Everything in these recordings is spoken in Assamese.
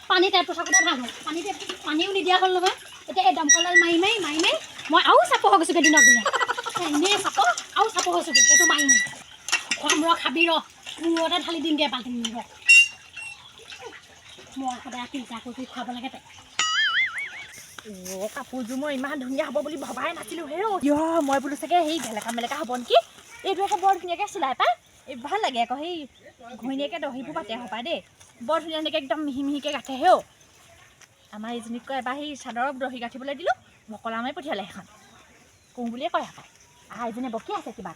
পানী টেপটো থাকোঁতে ভাল হ'ল পানীও নিদিয়া হ'ল নহয় এতিয়া এই দমকলৰ মাৰি মই আৰু চাপ হৈ গৈছোগৈ দিনক দিনে এনেই চাপ আৰু চাপ হৈছোগৈ এইটো মাৰি খুৱাম ৰ খাবি ৰ মূৰতে ঢালি দিমগৈ বাল্টিং ৰ মই সদায় ফিল্টাৰ কৰি খুৱাব লাগে তাই কাপোৰযোৰ মই ইমান ধুনীয়া হ'ব বুলি ভবাই নাছিলোঁ হে মই বোলো চাগে সেই ভেলেকা হ'ব নেকি এইটো আকৌ বৰ ধুনীয়াকৈ চিলাই পাই এই ভাল লাগে আকৌ সেই ঘৈণীয়েকে দহিবোৰ পাতে হপায় দেই বৰ ধুনীয়া ধুনীয়াকৈ একদম মিহি গাঠে হেও আমাৰ এইজনীক কয় এবাৰ সেই চাদৰত দহি গাঁঠিবলৈ দিলোঁ মকলা মাৰি পঠিয়ালে সেইখন কওঁ বুলিয়ে কয় হপায় এইজনী বকি আছে কিবা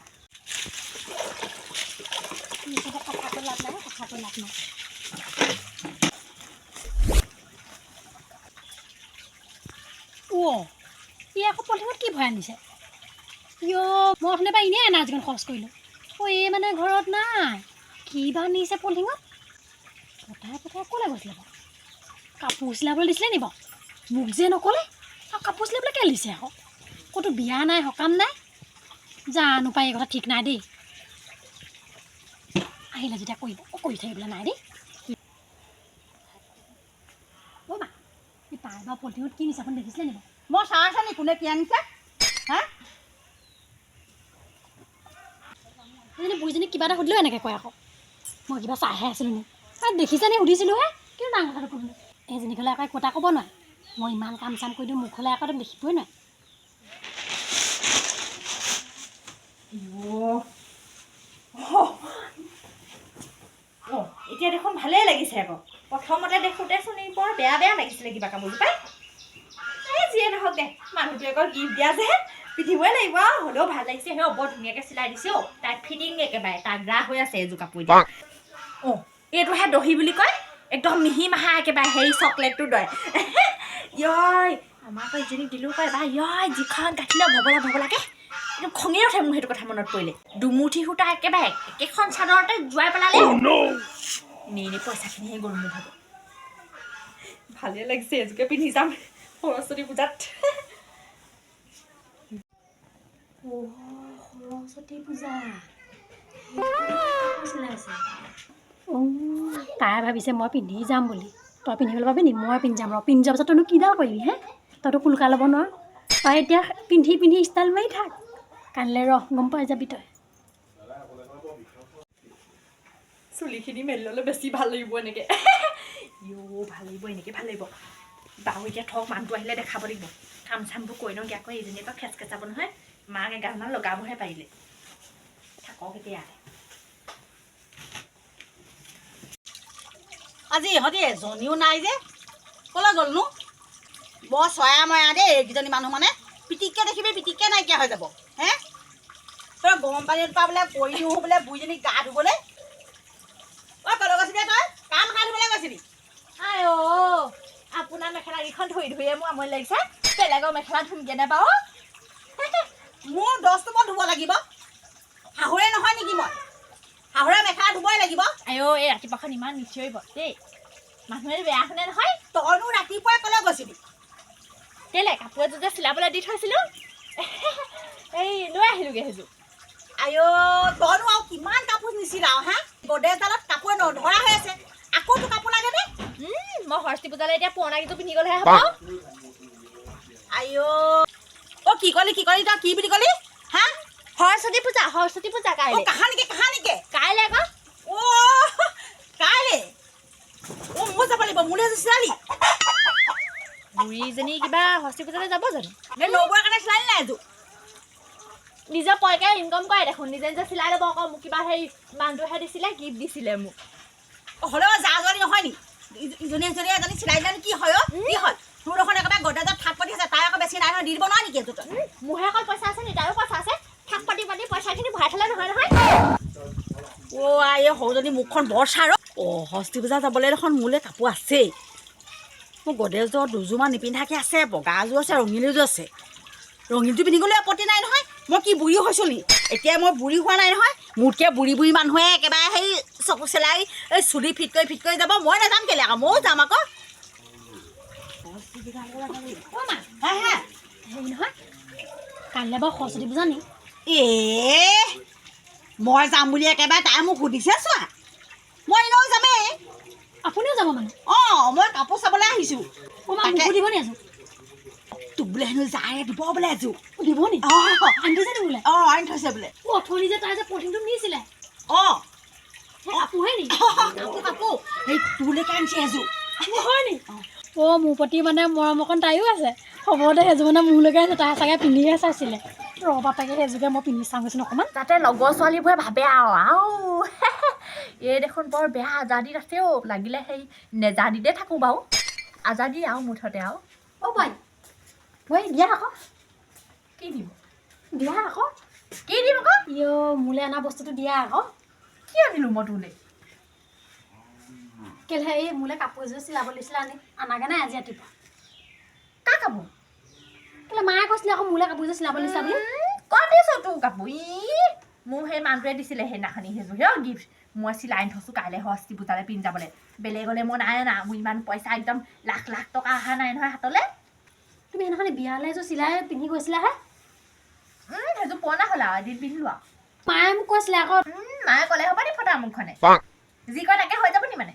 কথাটো লাভ নাই ই আকৌ পলিথিনত কি ভৰাই আনিছে মই অথনি পৰা এনেই এনাৰ্জিখন খৰচ কৰিলোঁ এই মানে ঘৰত নাই কিবা নিছে পলিথিনত পঠাই ক'লৈ গৈছিলে বাৰু কাপোৰ চিলাবলৈ দিছিলে নি বাৰু মোক যে নক'লে আৰু কাপোৰ চিলাবলৈ কেলৈ দিছে আকৌ ক'তো বিয়া নাই সকাম নাই জানো পাই এই কথা ঠিক নাই দেই আহিলে যেতিয়া কৰি থাকিবলৈ নাই দেই মা এই তাই বাৰু পলিথিনত কি নিছে আপুনি দেখিছিলে নি বাৰু মই চাই আছা নি কোনে কি আনিছে হা এজনী বুঢ়ীজনীক কিবা এটা সুধিলেও এনেকৈ কয় আকৌ মই কিবা চাইহে আছিলোঁ নি দেখিছেনে সুধিছিলোঁহে কিন্তু ডাঙৰ কথাটো ক'লোঁ এইজনী হ'লে আকৌ একো এটা ক'ব নোৱাৰে মই ইমান কাম চাম কৰি দিওঁ মোক হ'লে আকৌ দেখিবই নোৱাৰে এতিয়া দেখোন ভালেই লাগিছে আকৌ প্ৰথমতে দেখোঁতেচোন বৰ বেয়া লাগিছিলে কিবা কাপোৰযোৰ পাই এই যিয়ে নহওক দে মানুহটোৱে আকৌ গিফ্ট দিয়া যে পিন্ধিবই লাগিব হ'লেও ভাল লাগিছে সেই বৰ ধুনীয়াকৈ চিলাই দিছে তাই ফিটিং একেবাৰে তাগৰা হৈ আছে এইযোৰ কাপোৰ এতিয়া এইটোহে দহি বুলি কয় একদম মিহি মাহা একেবাৰে হেৰি চকলেটটো দয় আমাৰ আকৌ ইজনীক দিলোঁ কয় বা যিখন গাঠিলে ভগলাকে একদম খঙেই উঠে মোৰ সেইটো কথা মনত পৰিলে দুমুঠি সূতা একেবাৰে একেখন চাদৰতে জোৱাই পেলালে এনেই পইচাখিনিহে গ'ল মোৰ ভাগত ভালেই লাগিছে এযোৰকে পিন্ধি যাম সৰস্বতী পূজাত সৰস্বতী পূজা তাই ভাবিছে মই পিন্ধি যাম বুলি তই পিন্ধিবলৈ পাবি নি মই পিন্ধি যাম পিন্ধি যোৱাৰ পাছত তইনো কিডাল কৰিবি হে তইতো কুলকা ল'ব নোৱাৰ তই এতিয়া পিন্ধি ষ্টাইল মাৰি থাক কাইলৈ গম পাই যাবি তই চুলিখিনি মেলি ল'লে বেছি ভাল লাগিব এনেকৈ ভাল লাগিব এনেকৈ ভাল লাগিব বাৰু এতিয়া থওক মানুহটো আহিলে দেখাব লাগিব কাম চামবোৰ কৰি লওঁগৈ আকৌ এইজনীয়ে আকৌ খেচকেচাব নহয় মাক এগালমান লগাবহে পাৰিলে থাকক এতিয়া আজি ইহঁতি এজনীও নাই যে ক'লৈ গ'লনো বৰ চয়া ময়া দেই এইকেইজনী মানুহ মানে পিটিককৈ দেখিবি পিটিককৈ নাইকিয়া হৈ যাব হে তই গৰম পানীত পৰা বোলে পৰি দিওঁ বোলে বুঢ়ীজনীক গা ধুবলৈ ক'লৈ গৈছিলি তই কাম গা ধুবলৈ গৈছিলি আপোনাৰ মেখেলাকেইখন ধুইয়ে মোৰ আমনি লাগিছে বেলেগৰ মেখেলা ধুমকৈ নাপাওঁ মোৰ 10 টোপত ধুব লাগিব শাহুৰে নহয় নেকি মই শাহুৰে মেখেলা ধুবই লাগিব এই ৰাতিপুৱাখন ইমান নিচিঞৰিব দেই মানুহে বেয়া শুনে নহয় তইনো ৰাতিপুৱাই ক'লৈ গৈছিলি কেলে কাপোৰ এযোৰ যে চিলাবলৈ দি থৈছিলোঁ এই লৈ আহিলোগৈ সেইযোৰ তইনো আৰু কিমান কাপোৰ নিচিলাও হা গডেজডালত কাপোৰ নধৰা হৈ আছে আকৌ তোৰ কাপোৰ লাগেনে মই সৰস্বতী পূজালৈ এতিয়া পুৰণা কেইযোৰ পিন্ধি গ'লেহে হ'ব কি ক'লি তই কি বুলি ক'লি হা সৰস্বতী পূজা কাইলৈ কাহানিকে কাইলৈ আকৌ কাইলৈ মোৰ যাব লাগিব মোলৈ চিলালি বুঢ়ীজনী কিবা সৰস্বতী পূজালৈ যাব জানো নবৌৰ কাৰণে চিলালি নাই এযোৰ নিজৰ পইচাৰে ইনকম কৰে দেখোন নিজে চিলাই ল'ব আকৌ মোক কিবা সেই মানুহটোহে দিছিলে গিফ্ট দিছিলে মোক হ'লেও যা যোৱালি নহয় নি ইজনী এজনী চিলাই দিলে কি হয় কি হয় তোৰ দেখোন একেবাৰে গডেজত থাক পাতি আছে তাই আকৌ বেছি নাই নহয় দি দিব নোৱাৰি নেকি এযোৰ তই মোৰহে অকল পইচা আছে নি তাৰো পইচা আছে থাক পাতি পইচাখিনি ভৰাই থ'লে নহয় এই সৰুজনী মুখখন বৰ চাৰ সৰস্বতী পূজা যাবলৈ দেখোন মোলৈ কাপোৰ আছেই মোৰ গডেজৰ দুযোৰমান নিপিন্ধাকৈ আছে বগা এযোৰ আছে ৰঙীল এযোৰ আছে ৰঙীলযোৰ পিন্ধি গ'লে আপত্তি নাই নহয় মই কি বুঢ়ী হৈছোঁ নি এতিয়া মই বুঢ়ী হোৱা নাই নহয় মোতকৈ বুঢ়ী মানুহে একেবাৰে সেই চকু চেলাই এই চুলি ফিট কৰি যাব মই নাযাম কেলৈ আকৌ ময়ো যাম আকৌ হেৰি নহয় কাইলৈ বাৰু সৰস্বতী পূজা নি মই যাম বুলি একেবাৰে তাই মোক সুধিছে চোৱা মই এনেও যামেই আপুনিও যাব মানে অঁ মই কাপোৰ চাবলৈ আহিছোঁ অ' মা মোকো দিব নি আছো তোক বোলে হেনো যায় দিব বোলে এযোৰ দিব নি অঁ আনি থৈছে নি বোলে অঁ আনি থৈছে বোলে অ' অথনি যে তাই যে পলিথিনটো নিছিলে অঁ সেই কাপোৰহে নি কাপোৰ কাপোৰ সেই তোলৈকে আনিছে এযোৰ হয় নি অ' মোৰ প্ৰতি মানে মৰম অকণ তাইও আছে হ'ব দে সেইযোৰ মানে মোৰলৈকে আছে তাই চাগে পিন্ধিহে চাইছিলে বাপেকে সেইযোৰকে মই পিন্ধি চাওঁচোন অকণমান যাতে লগৰ ছোৱালীবোৰে ভাবে আৰু এই দেখোন বৰ বেয়া আজাদিত আছেও লাগিলে সেই নেজাদিতে থাকোঁ বাৰু আজাদি আৰু মুঠতে আৰু অ' বাই বৈ দিয়া আকৌ কি দিব দিয়া আকৌ কি দিম আকৌ ইয়ো মোলৈ অনা বস্তুটো দিয়া আকৌ কি আনিলোঁ মই তোলৈ কেলে এই মোলৈ কাপোৰ এযোৰ চিলাব লৈছিলে আনাগে নাই আজি ৰাতিপুৱা কাৰ কাপোৰ কেলে মায়ে কৈছিলে আকৌ মোলৈ কাপোৰ এযোৰ চিলাব লৈছিলা বুলি ক'ত দিছোঁ তোৰ কাপোৰ মোৰ সেই মানুহটোৱে দিছিলে সেইদিনাখনি সেইযোৰ সেই গিফ্ট মই চিলাই আনি থৈছোঁ কাইলৈ ষষ্ঠী পূজালৈ পিন্ধি যাবলৈ বেলেগলৈ মই নাই অনা মোৰ ইমান পইচা একদম লাখ লাখ টকা অহা নাই নহয় হাতলৈ তুমি সেইদিনাখন বিয়ালৈ এযোৰ চিলাই পিন্ধি গৈছিলাহে সেইযোৰ পুৰণা হ'ল আৰু এদিন পিন্ধিলোঁ আৰু মায়ে মোক কৈছিলে আকৌ মায়ে ক'লে হ'ব নি ফটা মুখখনে যি কয় তাকে হৈ যাব নি মানে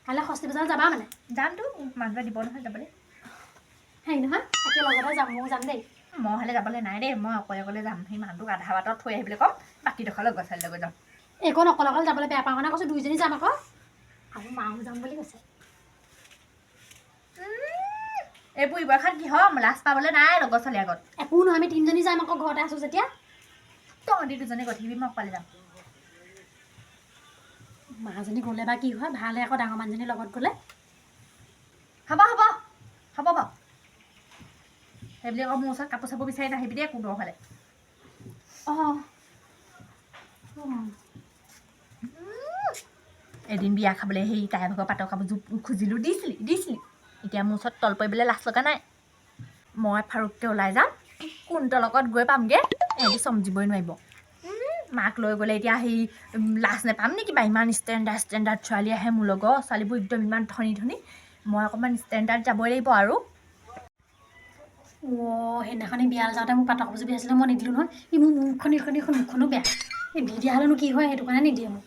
কাইলৈ ষষ্ঠী পূজালৈ যাবা মানে যামতো মানুহটোৱে দিব নহয় যাবলৈ হেৰি নহয় একেলগতে যাম ময়ো যাম দেই মই হ'লে যাবলৈ নাই দেই মই অকলে অকলে যাম সেই মানুহটোক আধা বাটত থৈ আহিবলৈ ক'ম বাকীডোখৰ লগৰ ছোৱালীৰ লগত যাম এইকণ অকলে অকলে যাবলৈ বেয়া পাওঁ মানে কৈছোঁ দুইজনী যাম আকৌ আৰু মাও যাম বুলি কৈছে এইবোৰ ইবাৰখান কি হ'ম লাজ পাবলৈ নাই লগৰ ছোৱালীৰ আগত একো নহয় আমি তিনিজনী যাম আকৌ ঘৰতে আছোঁ যেতিয়া তহঁতি দুজনে গৈ থাকিবি মই অকলে যাম মাজনী গ'লে বা কি হয় ভালহে আকৌ ডাঙৰ মানুহজনীৰ লগত গ'লে হ'ব হ'ব হ'ব বাৰু সেইবুলি আকৌ মোৰ ওচৰত কাপোৰ চাপোৰ বিচাৰি নাহিবি দেই কোনো হ'লে অঁ এদিন বিয়া খাবলৈ সেই তাই ভাগৰ পাটৰ কাপোৰযোৰ খুজিলোঁ দিছিলি এতিয়া মোৰ ওচৰত তল পৰিবলৈ লাজ লগা নাই মই ফাৰুককৈ ওলাই যাম কোনটোৰ লগত গৈ পামগৈ এহেঁতি চমজিবই নোৱাৰিব মাক লৈ গ'লে এতিয়া সেই লাজ নাপাম নেকি বা ইমান ষ্টেণ্ডাৰ্ড ছোৱালী আহে মোৰ লগত ছোৱালীবোৰ একদম ইমান ধনী ধনী মই অকণমান ষ্টেণ্ডাৰ্ড যাবই লাগিব আৰু অঁ সেইদিনাখনি বিয়ালৈ যাওঁতে মোক পাটৰ কাপোৰযোৰ বিয়াইছিলে মই নিদিলোঁ নহয় ই মোৰ মুখখনো বেয়া এই দি দিয়া হ'লেনো কি হয় সেইটো কাৰণে নিদিয়ে মোক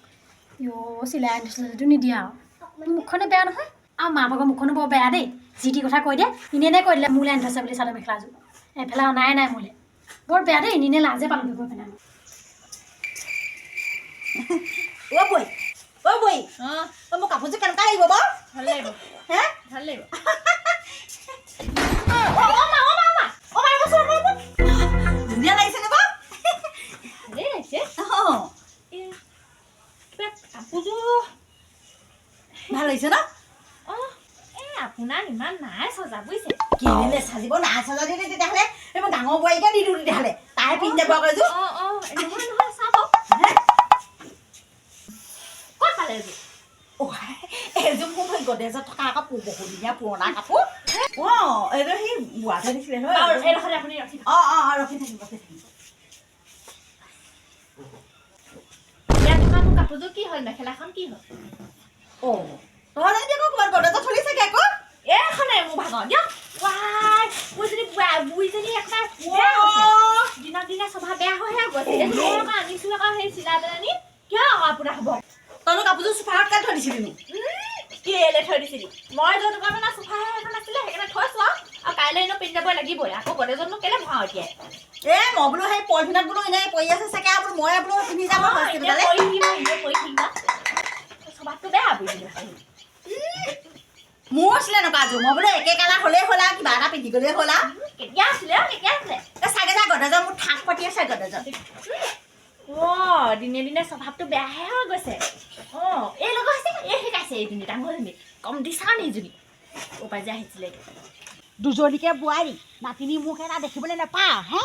ইঅ' চিলাই আনি দিছিলে যদিও নিদিয়ে আৰু মোৰ মুখখনে বেয়া নহয় আৰু মা ভাগৰ মুখখনো বৰ বেয়া দেই যি টি কথা কৈ দিয়ে এনেই কৈ দিলে মোলৈ আনি থৈছে বুলি চাদৰ মেখেলাযোৰ এফালে নাই মোলৈ বৰ বেয়া দেই এনেই লাজে পালোঁ গৈ পেলাই অ' বৈ মোৰ কাপোৰযোৰ কেনেকুৱা লাগিব বাৰু ভাল লাগিব হে ভাল লাগিব ধুনীয়া লাগিছে নে বাৰু ভালেই লাগিছে অঁ কিবা কাপোৰযোৰ ভাল লাগিছে ন অঁ এই আপোনাৰ ইমান নাই চজা বুজিছে কেলে চাজিব নাই চজা দিলে তেতিয়াহ'লে এই মই ডাঙৰ বোৱাৰীকে দি দিওঁ তেতিয়াহ'লে তাই পিন্ধি যাব আকৌ এযোৰ নহয় চাব ক'ত পালে এযোৰ এযোৰ মোৰ সেই গডেজত থকা আকৌ বহুদিনীয়া পুৰণা কাপোৰ অঁ এইটো সেই বোৱাতে দিছিলে নহয় এইডোখৰতে আপুনি ৰখি অঁ ৰখি থাকিব ইয়াত থকা মোৰ কাপোৰযোৰ কি হ'ল মেখেলাখন কি হ'ল অঁ তহঁতে এতিয়া আকৌ ক'ৰবাত গডেজত চলি চাগে আকৌ এইখনে মোৰ ভাগৰ দিয়ক বুঢ়ীজনী একেবাৰে দিনক দিনে স্বভাৱ বেয়া হৈহে গৈছে আনিছোঁ আকৌ সেই চিলাই পেলানি কিয় আকৌ আপোনাৰ হ'ব তহঁতৰ কাপোৰযোৰ চোফাৰত কালি থৈ দিছিলি কেলে থৈ দিছিলি মই য'ত মানে চোফা এখন আছিলে সেইকাৰণে থৈছোঁ আৰু কাইলৈ এনেও পিন্ধি যাব লাগিবই আকৌ গডেজতনো কেলে ভৰাওঁ এতিয়া মই বোলো সেই পলিথিনত বোলো এনেই পৰি আছে চাগে বোলো মই বোলো পিন্ধি যাম স্বভাৱটো বেয়া বুঢ়ী মোৰ আছিলে এনেকুৱা এযোৰ মই বোলো একে কালাৰ হ'লেই হ'ল আৰু কিবা এটা পিন্ধি গ'লেই হ'ল আৰু কেতিয়া আছিলে চাগে যা গডেজত মোৰ ঠাক পাতি আছে গডেজত দিনে দিনে স্বভাৱটো বেয়াহে হৈ গৈছে এই লগৰ হৈছে এই শিকাইছে এইজনী ডাঙৰজনী কম দিছা নি ইজনী ওপাই যে আহিছিলে দুজনীকে বোৱাৰী নাতিনী মোক এটা দেখিবলৈ নাপাওঁ হে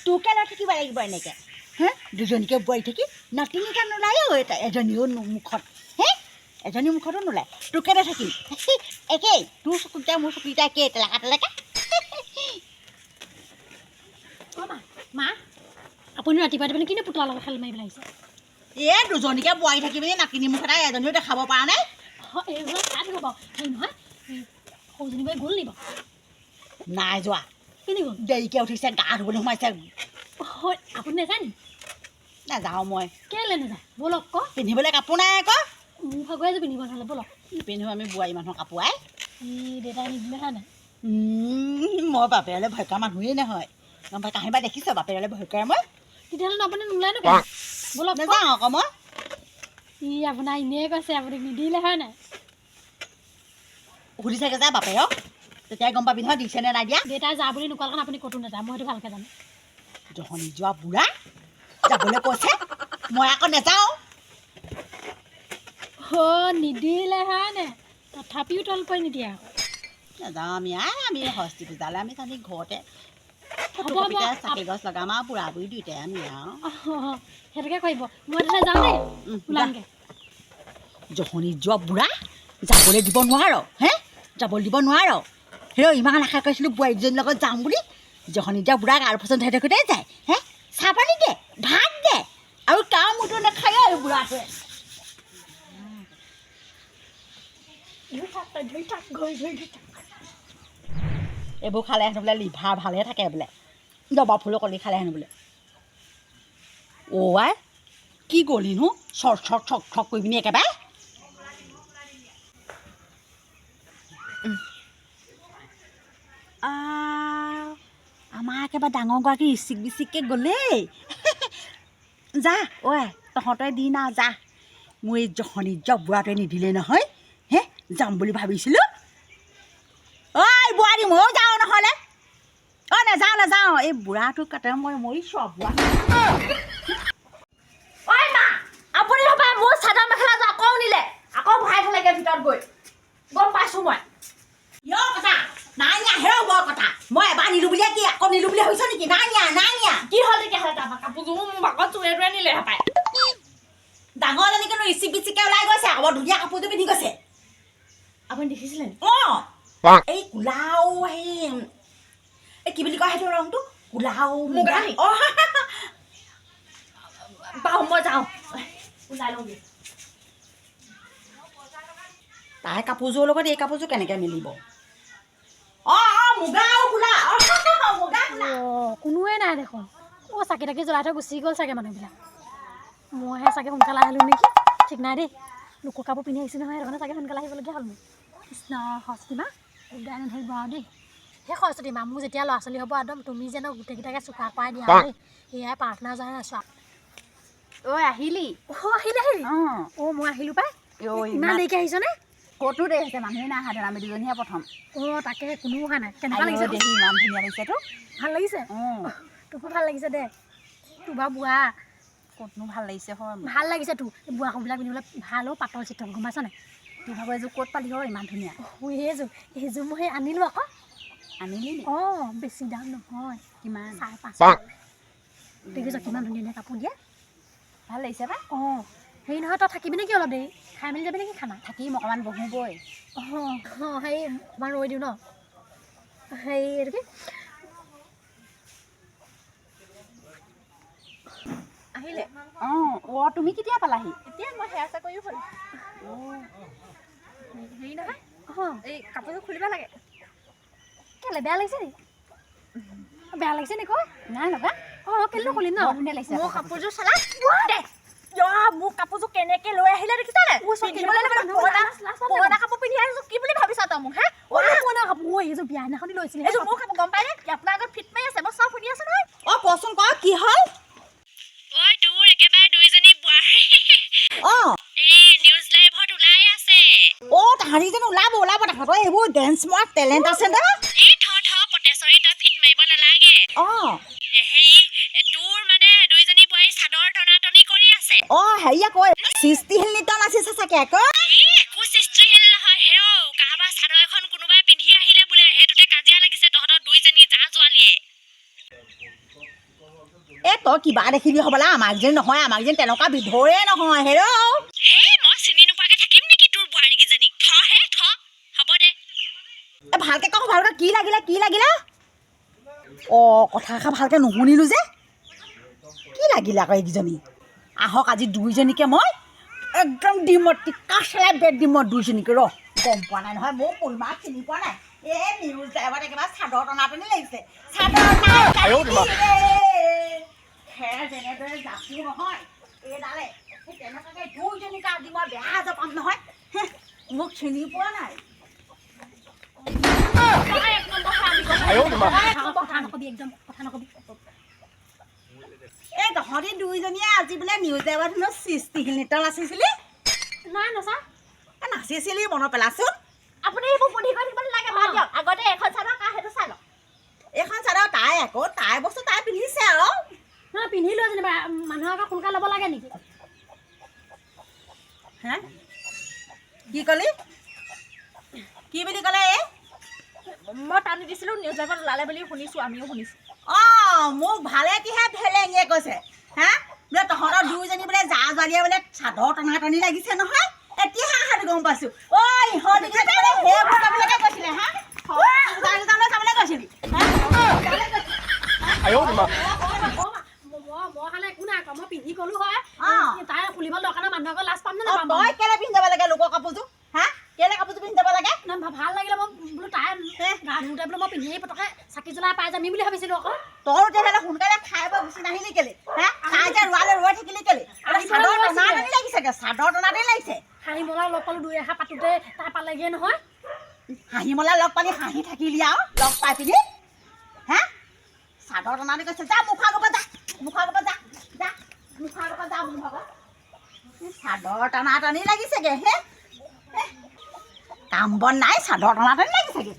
তোকে লৈ থাকিব লাগিব এনেকৈ হে দুজনীকে বোৱাৰী থাকি নাতিনীকে নোলায় এজনীও মুখত হে এজনী মুখতো নোলায় তোকে লৈ থাকিম একেই তোৰ চকুকেইটা মোৰ চকুকেইটা একেই তেলেকা মা আপুনি ৰাতিপুৱা কিনে পুতলাৰ লগত খেল মাৰিবলৈ আহিছে দুজনীকে বোৱাৰী থাকি পিনি নাতিনী মুখ এটা এজনীও দেখাব পৰা নাই এইবিলাক চাই থাকিব বাৰু হেৰি নহয় সৰুজনী বাই গ'ল নি বাৰু নাই যোৱা কেনি গ'ল দেৰিকৈ উঠিছে গা ধুবলৈ সোমাইছে হয় আপুনি নাযায় নি নাযাওঁ মই কেলৈ নাযায় ব'লক আকৌ পিন্ধিবলৈ কাপোৰ নাই আকৌ মোৰ ভাগৰে যে পিন্ধিব নহ'লে ব'লক নিপিন্ধো আমি বোৱাৰী মানুহৰ কাপোৰ আই ই দেউতাই নিদিলে হয় নাই মই বাপেৰলৈ ভয় কৰা মানুহেই নহয় গম পাই কাহিবা দেখিছ বাপেৰলৈ ভয় কৰে মই তেতিয়াহ'লে আপুনি নোলায় ন বলক নাযাওঁ আকৌ মই ই আপোনাৰ এনেই কৈছে আপুনি নিদিলে হয় নাই সুধি চাগে যা বাপেৰক তেতিয়াই গম পাবি নহয় দিছে নে নাই দিয়া দেউতাই যা বুলি নোকোৱাৰ কাৰণে আপুনি ক'তো নাযায় মই সেইটো ভালকৈ জানো জহনি যোৱা বুঢ়া যাবলৈ কৈছে মই আকৌ নাযাওঁ নিদিলে হয় নাই তথাপিও তল কৰি নিদিয়ে আকৌ নাযাওঁ আমি ষষ্ঠী পূজালৈ আমি খালি ঘৰতে হ'ব চাকি গছ লগাম আৰু বুঢ়া বুঢ়ী দুইটাই আমি আৰু সেইটোকে কৰিব মই তেতিয়া যাওঁ দেই ওলামগৈ জহনি যোৱা বুঢ়া যাবলৈ দিব নোৱাৰ হে যাবলৈ দিব নোৱাৰ হেৰ ইমান আশা কৰিছিলোঁ বোৱাৰীজনীৰ লগত যাম বুলি জহনি যোৱা বুঢ়াক আৰু পচন্দ হৈ থাকোঁতে যায় হে চাহ পানী দে ভাত দে আৰু কাম মুঠো নাখায় আৰু বুঢ়াটোৱে এইবোৰ খালে হেনো বোলে লিভাৰ ভালহে থাকে বোলে দবা ফুলৰ কলি খালে হেনো বোলে আই কি গ'লিনো চৰ্ট কৰি পিনি একেবাৰে আমাৰ একেবাৰে ডাঙৰগৰাকী ইচিক বিচিককৈ গ'লেই যা তহঁতই দি না যা মোৰ এই জহনি যোৱা বুঢ়াটোৱে নিদিলে নহয় হে যাম বুলি ভাবিছিলোঁ ঐ বোৱাৰী ময়ো যাওঁ নহ'লে নাযাওঁ এই বুঢ়াটোৰ কাটে মই মৰিছোঁ বুঢ়া ঐ মা আপুনি ভাবে মোৰ চাদৰ মেখেলাযোৰ আকৌ নিলে আকৌ ভৰাই থলেগে ভিতৰত গৈ গম পাইছোঁ মই কথা নাই নিয়া হেৰ বৰ কথা মই এবাৰ নিলোঁ বুলিয়ে কি আকৌ নিলোঁ বুলি ভাবিছ নেকি নাই নিয়া কি হ'ল তেতিয়াহ'লে তাৰপৰা কাপোৰযোৰ মোৰ ভাগত চুৰে তুৰে নিলে হেপাই ডাঙৰজনী কিন্তু ইচিক বিচিককৈ ওলাই গৈছে আকৌ বৰ ধুনীয়া কাপোৰযোৰ পিন্ধি গৈছে আপুনি দেখিছিলে এই কোলাও এই কি বুলি কয় সেইটো ৰংটো কোলাও মুগা বাৰু মই যাওঁ ওলাই লওঁগৈ তাই কাপোৰযোৰৰ লগত এই কাপোৰযোৰ কেনেকৈ মিলিব মুগা কোলা মুগা কোনোৱে নাই দেখোন চাকি তাকি জ্বলাই থৈ গুচি গ'ল চাগে মানুহবিলাক মইহে চাগে সোনকালে আহিলোঁ নেকি ঠিক নাই দেই লোকৰ কাপোৰ পিন্ধি আহিছোঁ নহয় সেইটো কাৰণে চাগে সোনকালে আহিবলগীয়া হ'ল মোৰ কৃষ্ণ সৰস্বতী মা উদ্যান ধৰিব আৰু দেই সেই সৰস্বতী মা মোৰ যেতিয়া ল'ৰা ছোৱালী হ'ব একদম তুমি যেন গোটেইকেইটাকে চোকা কৰাই দিয়া দেই এয়াই প্ৰাৰ্থনা জনাই আছোঁ আহিলি আহিলি মই আহিলোঁ পাই ইমান দেৰিকৈ আহিছনে ক'তো দেৰি হৈছে মানুহে নাই অহা আমি দুজনীহে প্ৰথম তাকে কোনো অহা নাই কেনেকুৱা লাগিছে দেহি ইমান ধুনীয়া লাগিছেতো ভাল লাগিছে তোকো ভাল লাগিছে দে তোৰ বাৰু বুঢ়া ক'তনো ভাল লাগিছে হয় ভাল লাগিছে তোৰ বুঢ়া কাপোৰবিলাক পিন্ধিবলৈ ভালো পাতল চিতল গম পাইছ নাই তোৰ ভাগৰ এযোৰ ক'ত পালি হয় ইমান ধুনীয়া সেইযোৰ মই সেই আনিলোঁ আকৌ আনিলি বেছি দাম নহয় কিমান 550 দেখিছ কিমান ধুনীয়া ধুনীয়া কাপোৰ দিয়ে ভাল লাগিছে পাই হেৰি নহয় তই থাকিবি নেকি অলপ দেৰি খাই মেলি যাবি নেকি খানা থাকিম অকণমান বহোগৈ হেৰি অকণমান ৰৈ দিওঁ ন হেৰি এইটো কি আহিলে তুমি কেতিয়া পালাহি এতিয়া মই হেয়াৰ চাকৰিও হ'ল হেৰি নহয় এই কাপোৰযোৰ খুলিব লাগে কেলে বেয়া লাগিছে নি বেয়া লাগিছে নি কয় নাই লগা কেলে খুলিম ন ধুনীয়া লাগিছে মোৰ কাপোৰযোৰ চালা দে মোৰ কাপোৰযোৰ কেনেকৈ লৈ আহিলে দেখিছানে পুৰণা কাপোৰ পিন্ধি আহিছোঁ কি বুলি ভাবিছা তই মোক পুৰণা কাপোৰ এইযোৰ বিয়া দিনাখনি লৈছিলে এইযোৰ মোৰ কাপোৰ গম পাইনে আপোনাৰ আগত ফিট মাৰি আছে মই চব শুনি আছোঁ নহয় কচোন ক কি হ'ল তোৰ একেবাৰে দুইজনী বোৱাৰী এই নিউজ লাইভত ওলাই আছে তাহাঁতি যেন ওলাব তাহাঁতৰ এইবোৰ ডেন্স মৰা টেলেণ্ট আছে ন এই পটেশ্বৰী তই ফিট মাৰিব নালাগে হেৰি তোৰ মানে দুইজনী বোৱাৰী চাদৰ টনাটনি কৰি আছে হেৰি আকৌ সৃষ্টিশীল নৃত্য নাচিছে চাগে আকৌ একো সৃষ্টিশীল নহয় হেৰৌ কাৰোবাৰ চাদৰ এখন কোনোবাই পিন্ধি আহিলে বোলে সেইটোতে কাজিয়া লাগিছে তহঁতৰ দুইজনী জা জোৱালীয়ে তই কিবা দেখিবি হ'বলা আমাক যেন নহয় আমাক যেন তেনেকুৱা বিধৰে নহয় হেৰৌ মই চিনি নোপোৱাকে থাকিম নেকি তোৰ বোৱাৰীকেইজনীক হ'ব দে ভালকে কওঁ ভালকে কি লাগিলে কথা এষাৰ ভালকে নুশুনিলোঁ যে কি লাগিলে আকৌ এইকেইজনী আহক আজি দুইজনীকে মই একদম দিম মই টিকা চেলাই বেট দিম মই দুইজনীকে গম পোৱা নাই নহয় মোৰ পৰিমাণ চিনি পোৱা নাই নিউজ লাইভত একেবাৰে চাদৰ টনাটনি লাগিছে খেৰ যেনেদৰে জাপো নহয় এইডালে তেনেকুৱাকৈ দুইজনীকে আজি মই বেয়া যাব পাম নহয় মোক চিনি পোৱা নাই তই এক নম্বৰ হাৰামি কথা নকবি একদম কথা নকবি এই তহঁতি দুইজনীয়ে আজি বোলে নিউজ এৱাৰ্ডত সৃষ্টিশীল নৃত্য নাচিছিলি নাই নচা নাচিছিলি মনত পেলাচোন আপুনি এইবোৰ বুদ্ধি কৰি থাকিব নালাগে বাদ দিয়ক আগতে এখন চাদৰ কা সেইটো চাই লওক এইখন চাদৰ তাই আকৌ তাই বস্তু তাই পিন্ধিছে আৰু নহয় পিন্ধিলো যেনিবা মানুহৰ আকৌ সোনকালে ল'ব লাগে নেকি হে কি ক'লি কি বুলি ক'লে এই মই টানি দিছিলোঁ নিউজ লাইভত ওলালে বুলি শুনিছোঁ আমিও শুনিছোঁ অঁ মোক ভালে কিহে ভেলেঙিয়ে কৈছে হা বোলে তহঁতৰ দুইজনী বোলে জা জোৱালীয়ে বোলে চাদৰ টনাটনি লাগিছে নহয় এতিয়াহে সাধু গম পাইছোঁ ঐ ইহঁতি বোলে সেই ফটোবিলাকে কৈছিলে হা চাবলৈ গৈছিলি মই খালে একো নাই মই পিন্ধি গ'লো হয় তাই খুলিব দৰকাৰ নাই মানুহৰ লাজ পাম নে তই কেলে পিন্ধি যাব লাগে লোকৰ কাপোৰযোৰ হা কেলে কাপোৰযোৰ পিন্ধি যাব লাগে ভাল লাগিলে মই বোলো তাই গা ধুওঁতে বোলো মই পিন্ধি পটকে চাকি জ্বলাই পাই যামি বুলি ভাবিছিলোঁ আকৌ তই তেতিয়াহ'লে সোনকালে খাই বৈ গুচি নাহিলি কেলে হা তাই যে ৰৈ থাকিলি কেলে চাদৰ টনাটনি লাগিছেগে চাদৰ টনাটনি লাগিছে হাঁহি মলা লগ পালোঁ দুই এষাৰ পাতোঁতে তাই পালেগৈ নহয় হাঁহি মলা লগ পালি হাঁহি থাকিলি আৰু লগ পাই পিনি হা চাদৰ টনাটনি কৈছে যা মুখৰ আগৰ পৰা যা মুখৰ আগৰ পৰা যা যা মুখৰ আগৰ পৰা যা মোৰ ভাগৰ চাদৰ টনাটনি লাগিছেগে হে কাম বন নাই চাদৰ টনাটনি লাগিছেগে